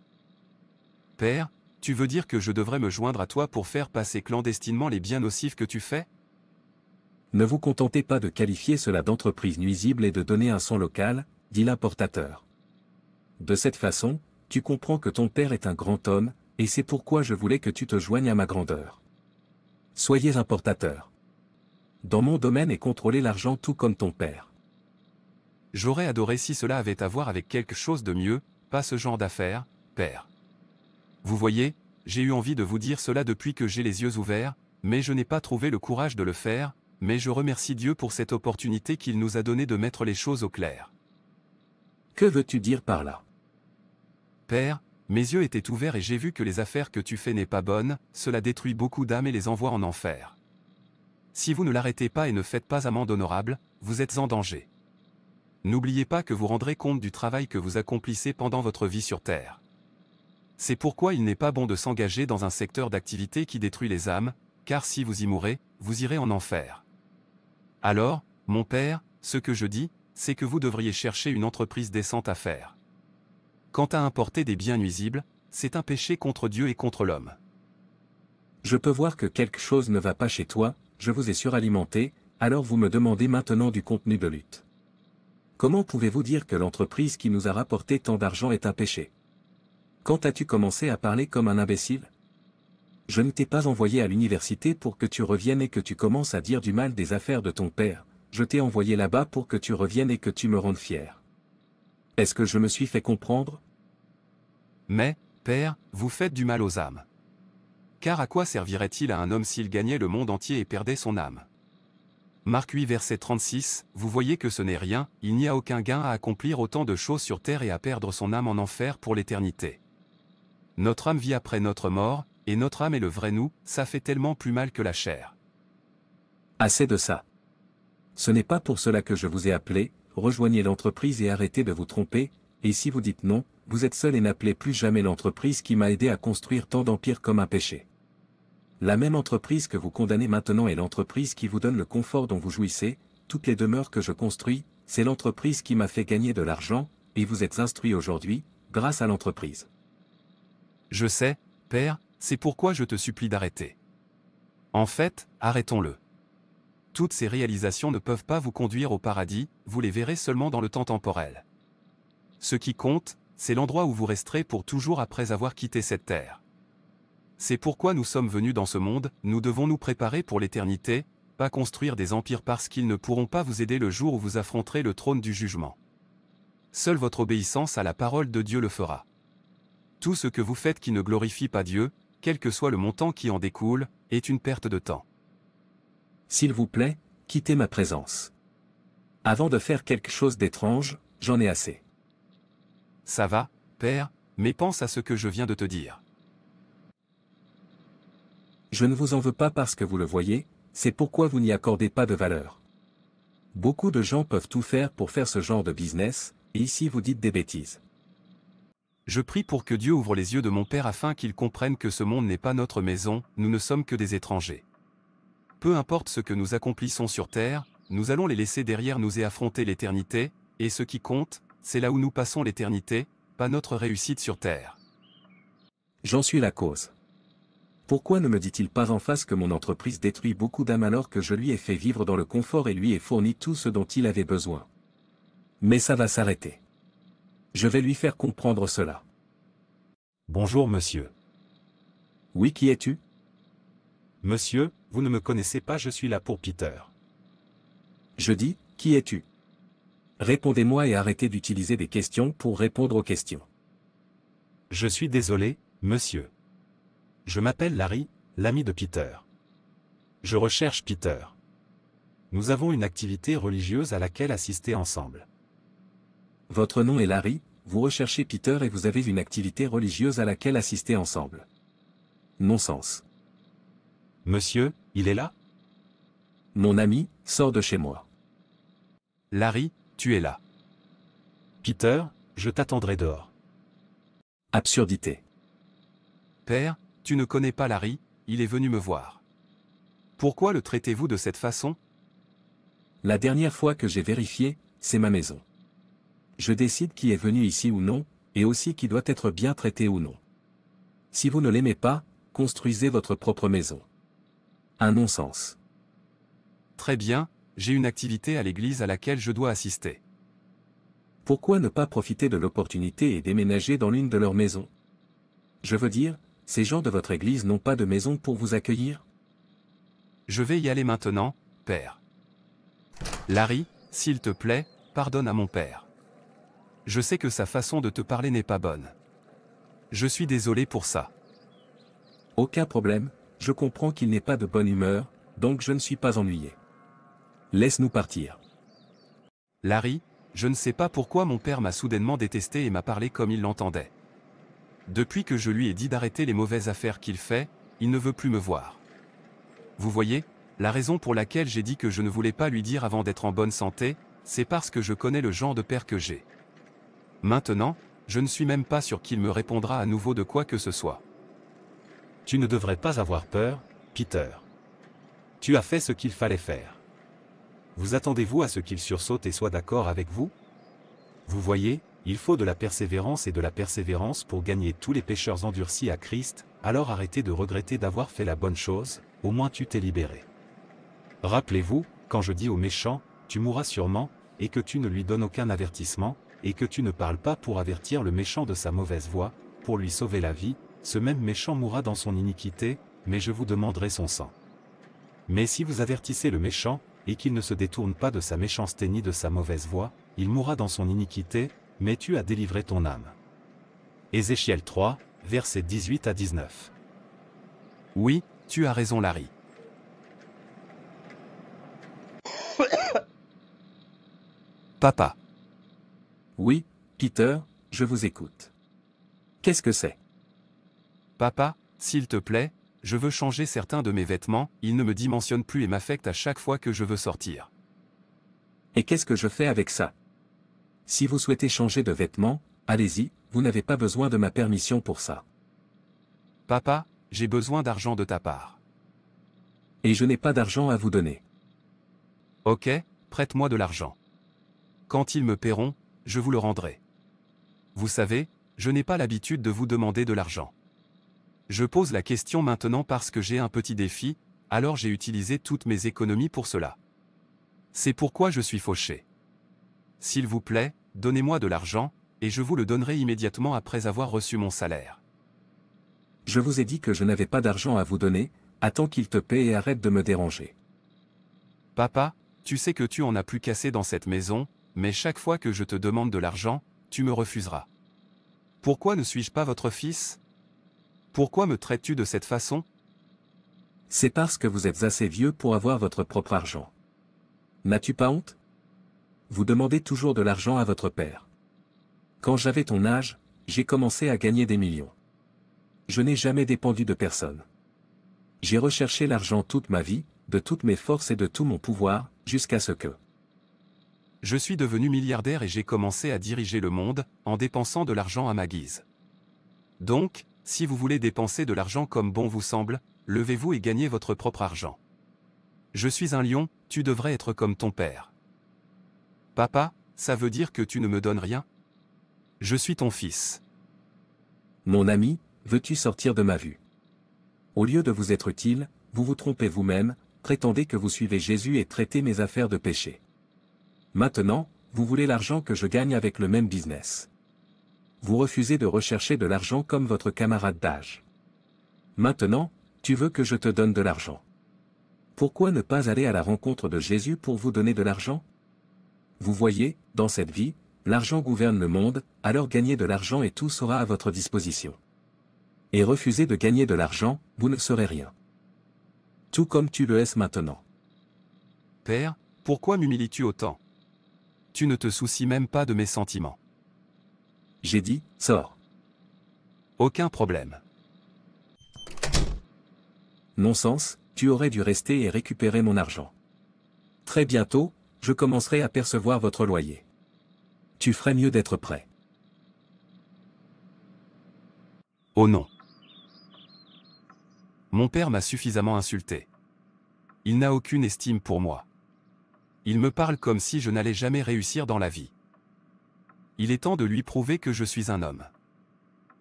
Père, tu veux dire que je devrais me joindre à toi pour faire passer clandestinement les biens nocifs que tu fais? Ne vous contentez pas de qualifier cela d'entreprise nuisible et de donner un son local, dit l'importateur. De cette façon, tu comprends que ton père est un grand homme, et c'est pourquoi je voulais que tu te joignes à ma grandeur. Soyez importateur. Dans mon domaine et contrôlez l'argent tout comme ton père. J'aurais adoré si cela avait à voir avec quelque chose de mieux, pas ce genre d'affaires, père. Vous voyez, j'ai eu envie de vous dire cela depuis que j'ai les yeux ouverts, mais je n'ai pas trouvé le courage de le faire, mais je remercie Dieu pour cette opportunité qu'il nous a donnée de mettre les choses au clair. Que veux-tu dire par là? Père, mes yeux étaient ouverts et j'ai vu que les affaires que tu fais n'est pas bonnes, cela détruit beaucoup d'âmes et les envoie en enfer. Si vous ne l'arrêtez pas et ne faites pas amende honorable, vous êtes en danger. N'oubliez pas que vous rendrez compte du travail que vous accomplissez pendant votre vie sur Terre. C'est pourquoi il n'est pas bon de s'engager dans un secteur d'activité qui détruit les âmes, car si vous y mourrez, vous irez en enfer. Alors, mon père, ce que je dis, c'est que vous devriez chercher une entreprise décente à faire. Quant à importer des biens nuisibles, c'est un péché contre Dieu et contre l'homme. Je peux voir que quelque chose ne va pas chez toi, je vous ai suralimenté, alors vous me demandez maintenant du contenu de lutte. Comment pouvez-vous dire que l'entreprise qui nous a rapporté tant d'argent est un péché? Quand as-tu commencé à parler comme un imbécile? Je ne t'ai pas envoyé à l'université pour que tu reviennes et que tu commences à dire du mal des affaires de ton père, je t'ai envoyé là-bas pour que tu reviennes et que tu me rendes fier. Est-ce que je me suis fait comprendre? Mais, Père, vous faites du mal aux âmes. Car à quoi servirait-il à un homme s'il gagnait le monde entier et perdait son âme? Marc 8 verset 36, vous voyez que ce n'est rien, il n'y a aucun gain à accomplir autant de choses sur terre et à perdre son âme en enfer pour l'éternité. Notre âme vit après notre mort, et notre âme est le vrai nous, ça fait tellement plus mal que la chair. Assez de ça. Ce n'est pas pour cela que je vous ai appelé, rejoignez l'entreprise et arrêtez de vous tromper, et si vous dites non, vous êtes seul et n'appelez plus jamais l'entreprise qui m'a aidé à construire tant d'empires comme un péché. La même entreprise que vous condamnez maintenant est l'entreprise qui vous donne le confort dont vous jouissez, toutes les demeures que je construis, c'est l'entreprise qui m'a fait gagner de l'argent, et vous êtes instruits aujourd'hui, grâce à l'entreprise. Je sais, Père, c'est pourquoi je te supplie d'arrêter. En fait, arrêtons-le. Toutes ces réalisations ne peuvent pas vous conduire au paradis, vous les verrez seulement dans le temps temporel. Ce qui compte, c'est l'endroit où vous resterez pour toujours après avoir quitté cette terre. C'est pourquoi nous sommes venus dans ce monde, nous devons nous préparer pour l'éternité, pas construire des empires parce qu'ils ne pourront pas vous aider le jour où vous affronterez le trône du jugement. Seule votre obéissance à la parole de Dieu le fera. Tout ce que vous faites qui ne glorifie pas Dieu, quel que soit le montant qui en découle, est une perte de temps. S'il vous plaît, quittez ma présence. Avant de faire quelque chose d'étrange, j'en ai assez. Ça va, Père, mais pense à ce que je viens de te dire. Je ne vous en veux pas parce que vous le voyez, c'est pourquoi vous n'y accordez pas de valeur. Beaucoup de gens peuvent tout faire pour faire ce genre de business, et ici vous dites des bêtises. Je prie pour que Dieu ouvre les yeux de mon Père afin qu'il comprenne que ce monde n'est pas notre maison, nous ne sommes que des étrangers. Peu importe ce que nous accomplissons sur terre, nous allons les laisser derrière nous et affronter l'éternité, et ce qui compte, c'est là où nous passons l'éternité, pas notre réussite sur terre. J'en suis la cause. Pourquoi ne me dit-il pas en face que mon entreprise détruit beaucoup d'âmes alors que je lui ai fait vivre dans le confort et lui ai fourni tout ce dont il avait besoin? Mais ça va s'arrêter. Je vais lui faire comprendre cela. Bonjour monsieur. Oui, qui es-tu? Monsieur, vous ne me connaissez pas, je suis là pour Peter. Je dis, qui es-tu? Répondez-moi et arrêtez d'utiliser des questions pour répondre aux questions. Je suis désolé, monsieur. Je m'appelle Larry, l'ami de Peter. Je recherche Peter. Nous avons une activité religieuse à laquelle assister ensemble. Votre nom est Larry, vous recherchez Peter et vous avez une activité religieuse à laquelle assister ensemble. Non-sens. Monsieur, il est là? Mon ami, sors de chez moi. Larry, tu es là. Peter, je t'attendrai dehors. Absurdité. Père, tu ne connais pas Larry, il est venu me voir. Pourquoi le traitez-vous de cette façon? La dernière fois que j'ai vérifié, c'est ma maison. Je décide qui est venu ici ou non, et aussi qui doit être bien traité ou non. Si vous ne l'aimez pas, construisez votre propre maison. Un non-sens. Très bien, j'ai une activité à l'église à laquelle je dois assister. Pourquoi ne pas profiter de l'opportunité et déménager dans l'une de leurs maisons? Je veux dire, ces gens de votre église n'ont pas de maison pour vous accueillir? Je vais y aller maintenant, Père. Larry, s'il te plaît, pardonne à mon père. Je sais que sa façon de te parler n'est pas bonne. Je suis désolé pour ça. Aucun problème, je comprends qu'il n'est pas de bonne humeur, donc je ne suis pas ennuyé. Laisse-nous partir. Larry, je ne sais pas pourquoi mon père m'a soudainement détesté et m'a parlé comme il l'entendait. Depuis que je lui ai dit d'arrêter les mauvaises affaires qu'il fait, il ne veut plus me voir. Vous voyez, la raison pour laquelle j'ai dit que je ne voulais pas lui dire avant d'être en bonne santé, c'est parce que je connais le genre de père que j'ai. Maintenant, je ne suis même pas sûr qu'il me répondra à nouveau de quoi que ce soit. Tu ne devrais pas avoir peur, Peter. Tu as fait ce qu'il fallait faire. Vous attendez-vous à ce qu'il sursaute et soit d'accord avec vous? Vous voyez, il faut de la persévérance et de la persévérance pour gagner tous les pécheurs endurcis à Christ, alors arrêtez de regretter d'avoir fait la bonne chose, au moins tu t'es libéré. Rappelez-vous, quand je dis au méchant, tu mourras sûrement, et que tu ne lui donnes aucun avertissement, et que tu ne parles pas pour avertir le méchant de sa mauvaise voie, pour lui sauver la vie, ce même méchant mourra dans son iniquité, mais je vous demanderai son sang. Mais si vous avertissez le méchant, et qu'il ne se détourne pas de sa méchanceté ni de sa mauvaise voie, il mourra dans son iniquité, mais tu as délivré ton âme. Ézéchiel 3, versets 18 à 19. Oui, tu as raison Larry. Papa. Oui, Peter, je vous écoute. Qu'est-ce que c'est? Papa, s'il te plaît, je veux changer certains de mes vêtements, ils ne me dimensionnent plus et m'affectent à chaque fois que je veux sortir. Et qu'est-ce que je fais avec ça? Si vous souhaitez changer de vêtements, allez-y, vous n'avez pas besoin de ma permission pour ça. Papa, j'ai besoin d'argent de ta part. Et je n'ai pas d'argent à vous donner. Ok, prête-moi de l'argent. Quand ils me paieront, je vous le rendrai. Vous savez, je n'ai pas l'habitude de vous demander de l'argent. Je pose la question maintenant parce que j'ai un petit défi, alors j'ai utilisé toutes mes économies pour cela. C'est pourquoi je suis fauché. S'il vous plaît, donnez-moi de l'argent, et je vous le donnerai immédiatement après avoir reçu mon salaire. Je vous ai dit que je n'avais pas d'argent à vous donner, attends qu'il te paie et arrête de me déranger. Papa, tu sais que tu en as plus qu'assez dans cette maison, mais chaque fois que je te demande de l'argent, tu me refuseras. Pourquoi ne suis-je pas votre fils? Pourquoi me traites-tu de cette façon? C'est parce que vous êtes assez vieux pour avoir votre propre argent. N'as-tu pas honte? Vous demandez toujours de l'argent à votre père. Quand j'avais ton âge, j'ai commencé à gagner des millions. Je n'ai jamais dépendu de personne. J'ai recherché l'argent toute ma vie, de toutes mes forces et de tout mon pouvoir, jusqu'à ce que... Je suis devenu milliardaire et j'ai commencé à diriger le monde, en dépensant de l'argent à ma guise. Donc, si vous voulez dépenser de l'argent comme bon vous semble, levez-vous et gagnez votre propre argent. Je suis un lion, tu devrais être comme ton père. Papa, ça veut dire que tu ne me donnes rien? Je suis ton fils. Mon ami, veux-tu sortir de ma vue? Au lieu de vous être utile, vous vous trompez vous-même, prétendez que vous suivez Jésus et traitez mes affaires de péché. Maintenant, vous voulez l'argent que je gagne avec le même business. Vous refusez de rechercher de l'argent comme votre camarade d'âge. Maintenant, tu veux que je te donne de l'argent. Pourquoi ne pas aller à la rencontre de Jésus pour vous donner de l'argent? Vous voyez, dans cette vie, l'argent gouverne le monde, alors gagnez de l'argent et tout sera à votre disposition. Et refusez de gagner de l'argent, vous ne serez rien. Tout comme tu le es maintenant. Père, pourquoi m'humilies-tu autant? Tu ne te soucies même pas de mes sentiments. J'ai dit, sors. Aucun problème. Non-sens, tu aurais dû rester et récupérer mon argent. Très bientôt, je commencerai à percevoir votre loyer. Tu ferais mieux d'être prêt. Oh non. Mon père m'a suffisamment insulté. Il n'a aucune estime pour moi. Il me parle comme si je n'allais jamais réussir dans la vie. Il est temps de lui prouver que je suis un homme.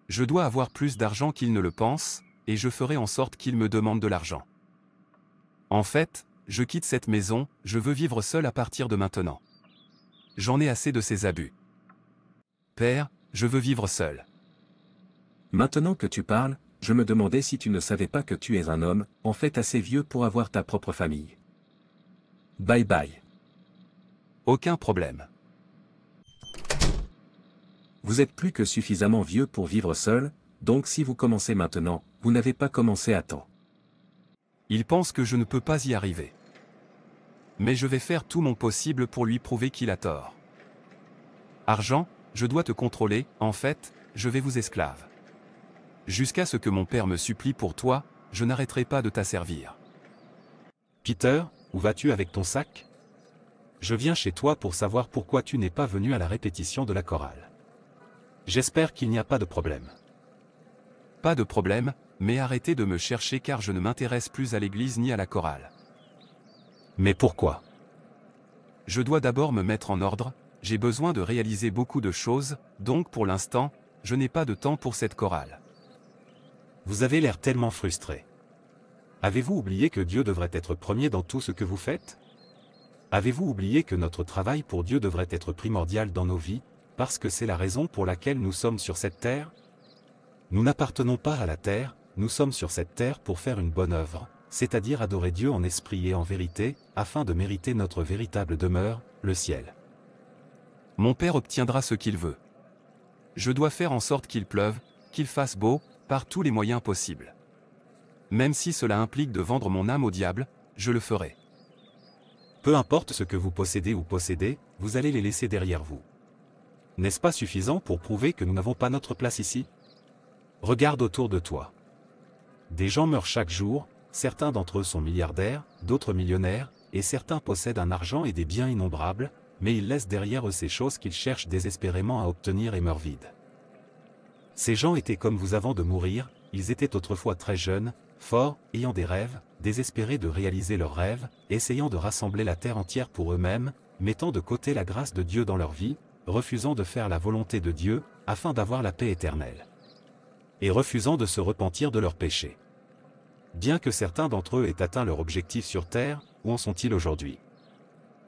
Je dois avoir plus d'argent qu'il ne le pense, et je ferai en sorte qu'il me demande de l'argent. En fait, je quitte cette maison, je veux vivre seul à partir de maintenant. J'en ai assez de ces abus. Père, je veux vivre seul. Maintenant que tu parles, je me demandais si tu ne savais pas que tu es un homme, en fait assez vieux pour avoir ta propre famille. Bye bye. Aucun problème. Vous êtes plus que suffisamment vieux pour vivre seul, donc si vous commencez maintenant, vous n'avez pas commencé à temps. Il pense que je ne peux pas y arriver. Mais je vais faire tout mon possible pour lui prouver qu'il a tort. Argent, je dois te contrôler, en fait, je vais vous esclave. Jusqu'à ce que mon père me supplie pour toi, je n'arrêterai pas de t'asservir. Peter, où vas-tu avec ton sac? Je viens chez toi pour savoir pourquoi tu n'es pas venu à la répétition de la chorale. J'espère qu'il n'y a pas de problème. Pas de problème, mais arrêtez de me chercher car je ne m'intéresse plus à l'église ni à la chorale. Mais pourquoi? Je dois d'abord me mettre en ordre, j'ai besoin de réaliser beaucoup de choses, donc pour l'instant, je n'ai pas de temps pour cette chorale. Vous avez l'air tellement frustré. Avez-vous oublié que Dieu devrait être premier dans tout ce que vous faites? Avez-vous oublié que notre travail pour Dieu devrait être primordial dans nos vies, parce que c'est la raison pour laquelle nous sommes sur cette terre? Nous n'appartenons pas à la terre, nous sommes sur cette terre pour faire une bonne œuvre, c'est-à-dire adorer Dieu en esprit et en vérité, afin de mériter notre véritable demeure, le ciel. Mon père obtiendra ce qu'il veut. Je dois faire en sorte qu'il pleuve, qu'il fasse beau, par tous les moyens possibles. Même si cela implique de vendre mon âme au diable, je le ferai. Peu importe ce que vous possédez ou possédez, vous allez les laisser derrière vous. N'est-ce pas suffisant pour prouver que nous n'avons pas notre place ici? Regarde autour de toi. Des gens meurent chaque jour, certains d'entre eux sont milliardaires, d'autres millionnaires, et certains possèdent un argent et des biens innombrables, mais ils laissent derrière eux ces choses qu'ils cherchent désespérément à obtenir et meurent vides. Ces gens étaient comme vous avant de mourir, ils étaient autrefois très jeunes, forts, ayant des rêves, désespérés de réaliser leurs rêves, essayant de rassembler la terre entière pour eux-mêmes, mettant de côté la grâce de Dieu dans leur vie, refusant de faire la volonté de Dieu, afin d'avoir la paix éternelle. Et refusant de se repentir de leurs péchés. Bien que certains d'entre eux aient atteint leur objectif sur terre, où en sont-ils aujourd'hui?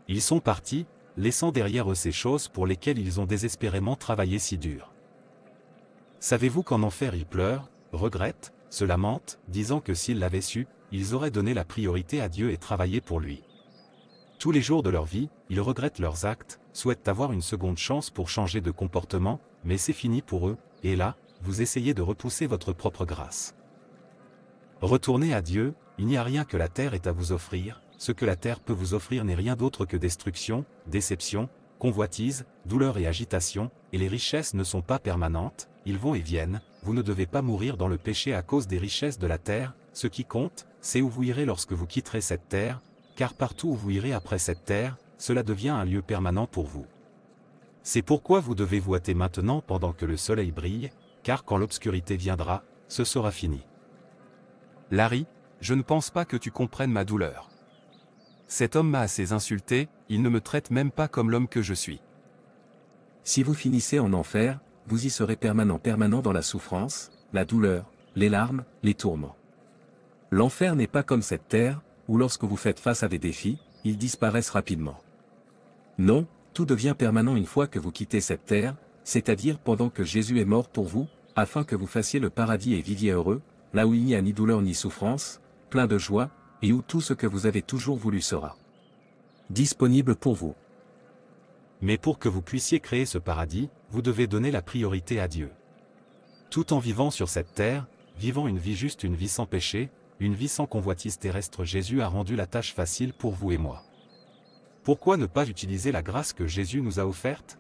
Ils sont partis, laissant derrière eux ces choses pour lesquelles ils ont désespérément travaillé si dur. Savez-vous qu'en enfer ils pleurent, regrettent, se lamentent, disant que s'ils l'avaient su, ils auraient donné la priorité à Dieu et travaillé pour lui. Tous les jours de leur vie, ils regrettent leurs actes, souhaitent avoir une seconde chance pour changer de comportement, mais c'est fini pour eux, et là, vous essayez de repousser votre propre grâce. Retournez à Dieu, il n'y a rien que la terre ait à vous offrir, ce que la terre peut vous offrir n'est rien d'autre que destruction, déception, convoitise, douleur et agitation, et les richesses ne sont pas permanentes, ils vont et viennent, vous ne devez pas mourir dans le péché à cause des richesses de la terre, ce qui compte, c'est où vous irez lorsque vous quitterez cette terre, car partout où vous irez après cette terre, cela devient un lieu permanent pour vous. C'est pourquoi vous devez vous hâter maintenant pendant que le soleil brille, car quand l'obscurité viendra, ce sera fini. Larry, je ne pense pas que tu comprennes ma douleur. Cet homme m'a assez insulté, il ne me traite même pas comme l'homme que je suis. Si vous finissez en enfer, vous y serez permanent dans la souffrance, la douleur, les larmes, les tourments. L'enfer n'est pas comme cette terre, où lorsque vous faites face à des défis, ils disparaissent rapidement. Non, tout devient permanent une fois que vous quittez cette terre, c'est-à-dire pendant que Jésus est mort pour vous, afin que vous fassiez le paradis et viviez heureux, là où il n'y a ni douleur ni souffrance, plein de joie, et où tout ce que vous avez toujours voulu sera disponible pour vous. Mais pour que vous puissiez créer ce paradis, vous devez donner la priorité à Dieu. Tout en vivant sur cette terre, vivant une vie juste, une vie sans péché, une vie sans convoitise terrestre, Jésus a rendu la tâche facile pour vous et moi. Pourquoi ne pas utiliser la grâce que Jésus nous a offerte?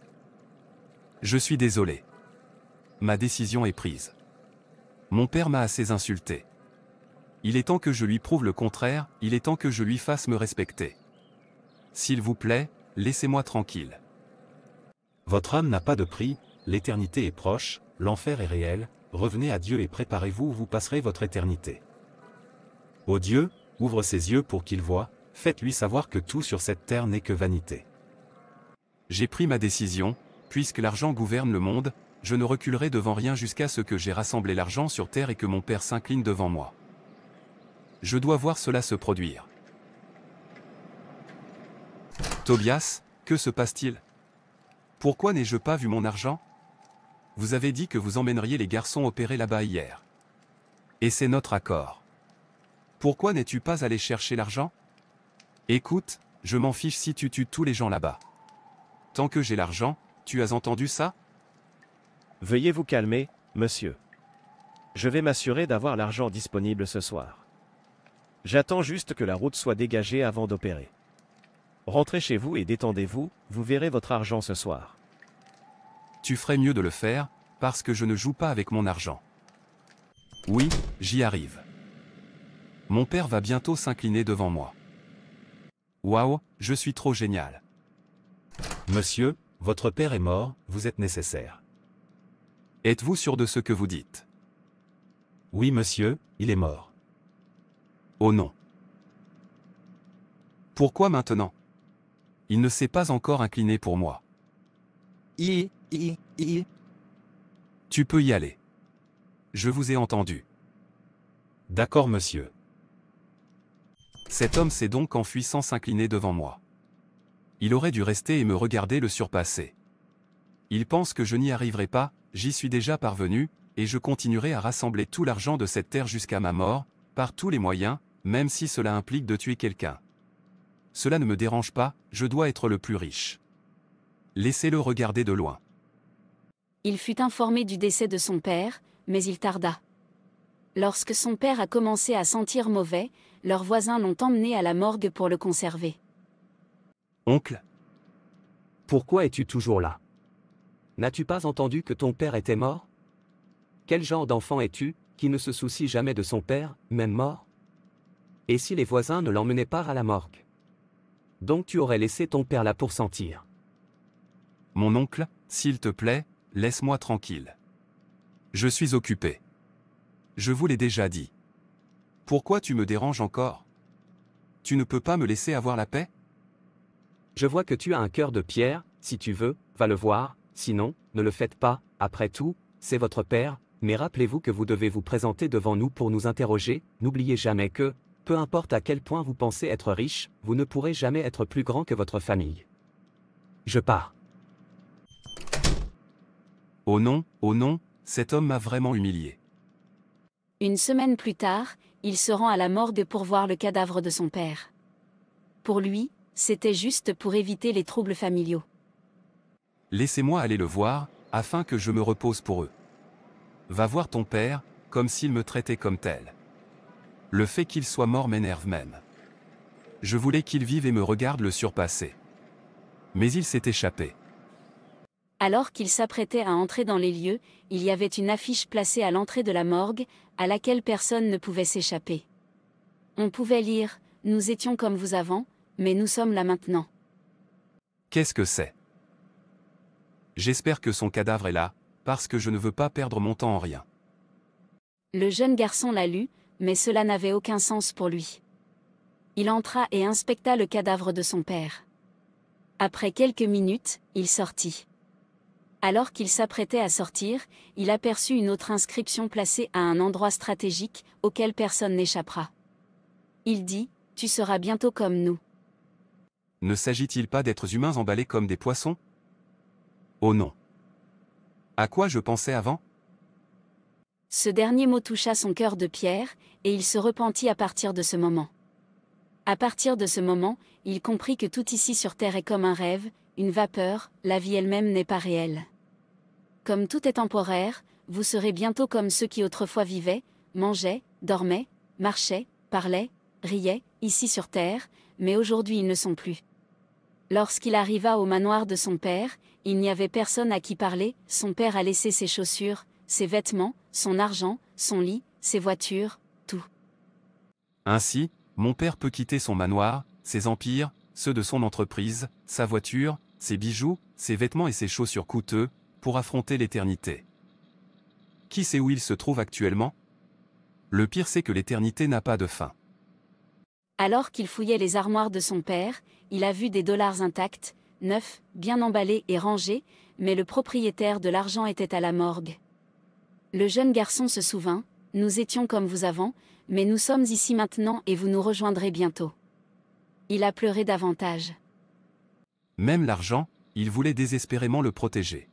Je suis désolé. Ma décision est prise. Mon père m'a assez insulté. Il est temps que je lui prouve le contraire, il est temps que je lui fasse me respecter. S'il vous plaît, laissez-moi tranquille. Votre âme n'a pas de prix, l'éternité est proche, l'enfer est réel, revenez à Dieu et préparez-vous où vous passerez votre éternité. Ô Dieu, ouvre ses yeux pour qu'il voie, faites-lui savoir que tout sur cette terre n'est que vanité. J'ai pris ma décision, puisque l'argent gouverne le monde, je ne reculerai devant rien jusqu'à ce que j'ai rassemblé l'argent sur terre et que mon père s'incline devant moi. Je dois voir cela se produire. Tobias, que se passe-t-il? Pourquoi n'ai-je pas vu mon argent? Vous avez dit que vous emmèneriez les garçons opérer là-bas hier. Et c'est notre accord. Pourquoi n'es-tu pas allé chercher l'argent? Écoute, je m'en fiche si tu tues tous les gens là-bas. Tant que j'ai l'argent, tu as entendu ça? Veuillez vous calmer, monsieur. Je vais m'assurer d'avoir l'argent disponible ce soir. J'attends juste que la route soit dégagée avant d'opérer. Rentrez chez vous et détendez-vous, vous verrez votre argent ce soir. Tu ferais mieux de le faire, parce que je ne joue pas avec mon argent. Oui, j'y arrive. Mon père va bientôt s'incliner devant moi. Waouh, je suis trop génial. Monsieur, votre père est mort, vous êtes nécessaire. Êtes-vous sûr de ce que vous dites? Oui monsieur, il est mort. Oh non. Pourquoi maintenant? Il ne s'est pas encore incliné pour moi. Tu peux y aller. Je vous ai entendu. D'accord monsieur. Cet homme s'est donc enfui sans s'incliner devant moi. Il aurait dû rester et me regarder le surpasser. Il pense que je n'y arriverai pas, j'y suis déjà parvenu, et je continuerai à rassembler tout l'argent de cette terre jusqu'à ma mort, par tous les moyens, même si cela implique de tuer quelqu'un. Cela ne me dérange pas, je dois être le plus riche. Laissez-le regarder de loin. Il fut informé du décès de son père, mais il tarda. Lorsque son père a commencé à sentir mauvais, leurs voisins l'ont emmené à la morgue pour le conserver. Oncle, pourquoi es-tu toujours là? N'as-tu pas entendu que ton père était mort? Quel genre d'enfant es-tu, qui ne se soucie jamais de son père, même mort? Et si les voisins ne l'emmenaient pas à la morgue? Donc tu aurais laissé ton père là pour sentir. Mon oncle, s'il te plaît, laisse-moi tranquille. Je suis occupé. Je vous l'ai déjà dit. Pourquoi tu me déranges encore? Tu ne peux pas me laisser avoir la paix? Je vois que tu as un cœur de pierre, si tu veux, va le voir, sinon, ne le faites pas, après tout, c'est votre père, mais rappelez-vous que vous devez vous présenter devant nous pour nous interroger, n'oubliez jamais que, peu importe à quel point vous pensez être riche, vous ne pourrez jamais être plus grand que votre famille. Je pars. Oh non, cet homme m'a vraiment humilié. Une semaine plus tard, il se rend à la morgue pour voir le cadavre de son père. Pour lui, c'était juste pour éviter les troubles familiaux. Laissez-moi aller le voir, afin que je me repose pour eux. Va voir ton père, comme s'il me traitait comme tel. Le fait qu'il soit mort m'énerve même. Je voulais qu'il vive et me regarde le surpasser. Mais il s'est échappé. Alors qu'il s'apprêtait à entrer dans les lieux, il y avait une affiche placée à l'entrée de la morgue, à laquelle personne ne pouvait s'échapper. On pouvait lire « Nous étions comme vous avant, mais nous sommes là maintenant ». Qu'est-ce que c'est? J'espère que son cadavre est là, parce que je ne veux pas perdre mon temps en rien. Le jeune garçon l'a lu, mais cela n'avait aucun sens pour lui. Il entra et inspecta le cadavre de son père. Après quelques minutes, il sortit. Alors qu'il s'apprêtait à sortir, il aperçut une autre inscription placée à un endroit stratégique, auquel personne n'échappera. Il dit « Tu seras bientôt comme nous ». Ne s'agit-il pas d'êtres humains emballés comme des poissons? Oh non. À quoi je pensais avant? Ce dernier mot toucha son cœur de pierre, et il se repentit à partir de ce moment. À partir de ce moment, il comprit que tout ici sur Terre est comme un rêve, une vapeur, la vie elle-même n'est pas réelle. Comme tout est temporaire, vous serez bientôt comme ceux qui autrefois vivaient, mangeaient, dormaient, marchaient, parlaient, riaient, ici sur Terre, mais aujourd'hui ils ne sont plus. Lorsqu'il arriva au manoir de son père, il n'y avait personne à qui parler, son père a laissé ses chaussures, ses vêtements, son argent, son lit, ses voitures, tout. Ainsi, mon père peut quitter son manoir, ses empires, ceux de son entreprise, sa voiture, ses bijoux, ses vêtements et ses chaussures coûteux, pour affronter l'éternité. Qui sait où il se trouve actuellement? Le pire c'est que l'éternité n'a pas de fin. Alors qu'il fouillait les armoires de son père, il a vu des dollars intacts, neufs, bien emballés et rangés, mais le propriétaire de l'argent était à la morgue. Le jeune garçon se souvint, « Nous étions comme vous avant, mais nous sommes ici maintenant et vous nous rejoindrez bientôt. » Il a pleuré davantage. Même l'argent, il voulait désespérément le protéger.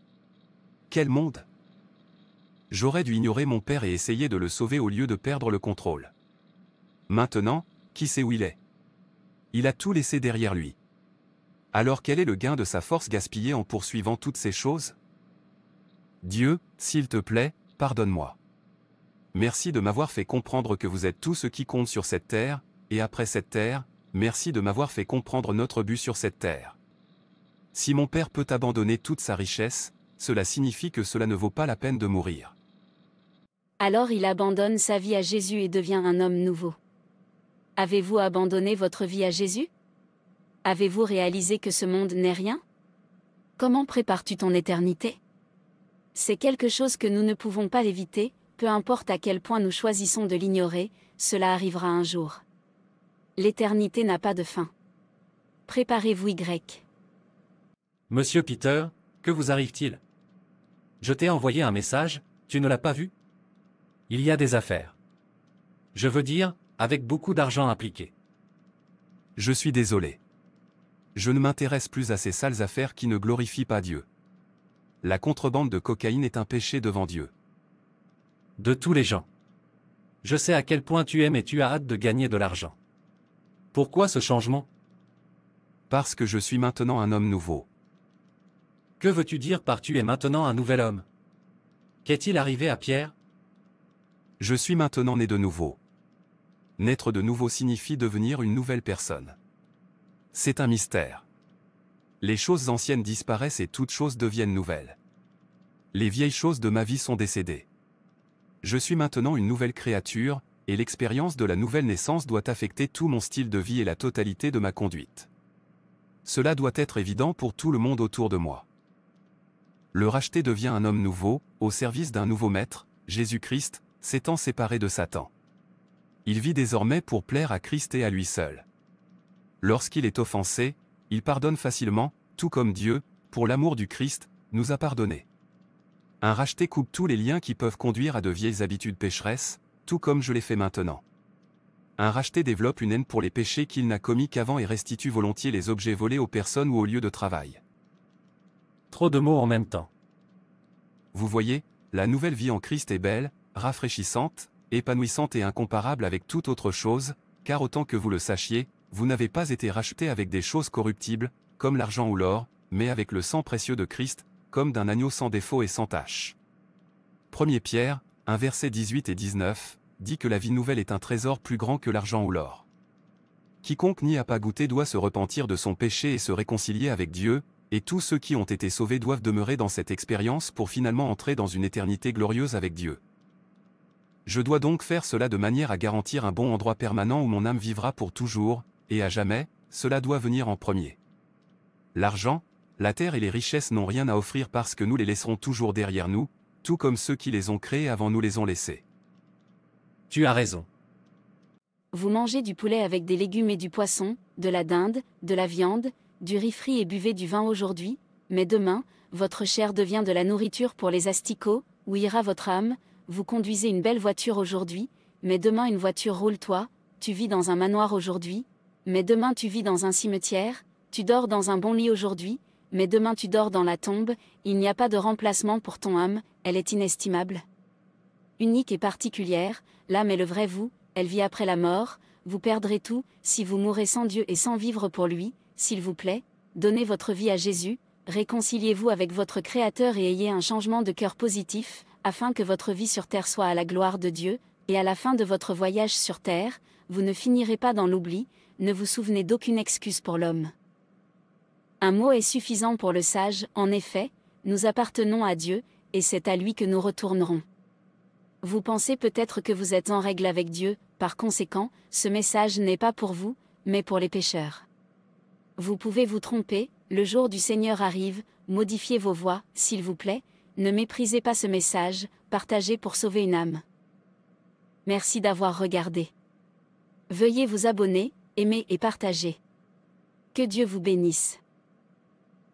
Quel monde! J'aurais dû ignorer mon père et essayer de le sauver au lieu de perdre le contrôle. Maintenant, qui sait où il est? Il a tout laissé derrière lui. Alors quel est le gain de sa force gaspillée en poursuivant toutes ces choses? Dieu, s'il te plaît, pardonne-moi. Merci de m'avoir fait comprendre que vous êtes tout ce qui compte sur cette terre, et après cette terre, merci de m'avoir fait comprendre notre but sur cette terre. Si mon père peut abandonner toute sa richesse, cela signifie que cela ne vaut pas la peine de mourir. Alors il abandonne sa vie à Jésus et devient un homme nouveau. Avez-vous abandonné votre vie à Jésus? Avez-vous réalisé que ce monde n'est rien? Comment prépares-tu ton éternité? C'est quelque chose que nous ne pouvons pas éviter, peu importe à quel point nous choisissons de l'ignorer, cela arrivera un jour. L'éternité n'a pas de fin. Préparez-vous Y. Monsieur Peter, que vous arrive-t-il? Je t'ai envoyé un message, tu ne l'as pas vu? Il y a des affaires. Je veux dire, avec beaucoup d'argent impliqué. Je suis désolé. Je ne m'intéresse plus à ces sales affaires qui ne glorifient pas Dieu. La contrebande de cocaïne est un péché devant Dieu. De tous les gens. Je sais à quel point tu aimes et tu as hâte de gagner de l'argent. Pourquoi ce changement? Parce que je suis maintenant un homme nouveau. Que veux-tu dire par tu es maintenant un nouvel homme? Qu'est-il arrivé à Pierre? Je suis maintenant né de nouveau. Naître de nouveau signifie devenir une nouvelle personne. C'est un mystère. Les choses anciennes disparaissent et toutes choses deviennent nouvelles. Les vieilles choses de ma vie sont décédées. Je suis maintenant une nouvelle créature, et l'expérience de la nouvelle naissance doit affecter tout mon style de vie et la totalité de ma conduite. Cela doit être évident pour tout le monde autour de moi. Le racheté devient un homme nouveau, au service d'un nouveau maître, Jésus-Christ, s'étant séparé de Satan. Il vit désormais pour plaire à Christ et à lui seul. Lorsqu'il est offensé, il pardonne facilement, tout comme Dieu, pour l'amour du Christ, nous a pardonné. Un racheté coupe tous les liens qui peuvent conduire à de vieilles habitudes pécheresses, tout comme je l'ai fait maintenant. Un racheté développe une haine pour les péchés qu'il n'a commis qu'avant et restitue volontiers les objets volés aux personnes ou aux lieux de travail. Trop de mots en même temps. Vous voyez, la nouvelle vie en Christ est belle, rafraîchissante, épanouissante et incomparable avec toute autre chose, car autant que vous le sachiez, vous n'avez pas été racheté avec des choses corruptibles, comme l'argent ou l'or, mais avec le sang précieux de Christ, comme d'un agneau sans défaut et sans tache. 1 Pierre, 1 versets 18 et 19, dit que la vie nouvelle est un trésor plus grand que l'argent ou l'or. Quiconque n'y a pas goûté doit se repentir de son péché et se réconcilier avec Dieu, et tous ceux qui ont été sauvés doivent demeurer dans cette expérience pour finalement entrer dans une éternité glorieuse avec Dieu. Je dois donc faire cela de manière à garantir un bon endroit permanent où mon âme vivra pour toujours, et à jamais, cela doit venir en premier. L'argent, la terre et les richesses n'ont rien à offrir parce que nous les laisserons toujours derrière nous, tout comme ceux qui les ont créés avant nous les ont laissés. Tu as raison. Vous mangez du poulet avec des légumes et du poisson, de la dinde, de la viande, du riz frit et buvez du vin aujourd'hui, mais demain, votre chair devient de la nourriture pour les asticots, où ira votre âme, vous conduisez une belle voiture aujourd'hui, mais demain une voiture roule toi, tu vis dans un manoir aujourd'hui, mais demain tu vis dans un cimetière, tu dors dans un bon lit aujourd'hui, mais demain tu dors dans la tombe, il n'y a pas de remplacement pour ton âme, elle est inestimable. Unique et particulière, l'âme est le vrai vous, elle vit après la mort, vous perdrez tout, si vous mourrez sans Dieu et sans vivre pour lui, s'il vous plaît, donnez votre vie à Jésus, réconciliez-vous avec votre Créateur et ayez un changement de cœur positif, afin que votre vie sur terre soit à la gloire de Dieu, et à la fin de votre voyage sur terre, vous ne finirez pas dans l'oubli, ne vous souvenez d'aucune excuse pour l'homme. Un mot est suffisant pour le sage, en effet, nous appartenons à Dieu, et c'est à lui que nous retournerons. Vous pensez peut-être que vous êtes en règle avec Dieu, par conséquent, ce message n'est pas pour vous, mais pour les pécheurs. Vous pouvez vous tromper, le jour du Seigneur arrive, modifiez vos voix, s'il vous plaît, ne méprisez pas ce message, partagez pour sauver une âme. Merci d'avoir regardé. Veuillez vous abonner, aimer et partager. Que Dieu vous bénisse.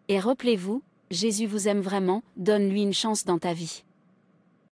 Et rappelez-vous, Jésus vous aime vraiment, donne-lui une chance dans ta vie.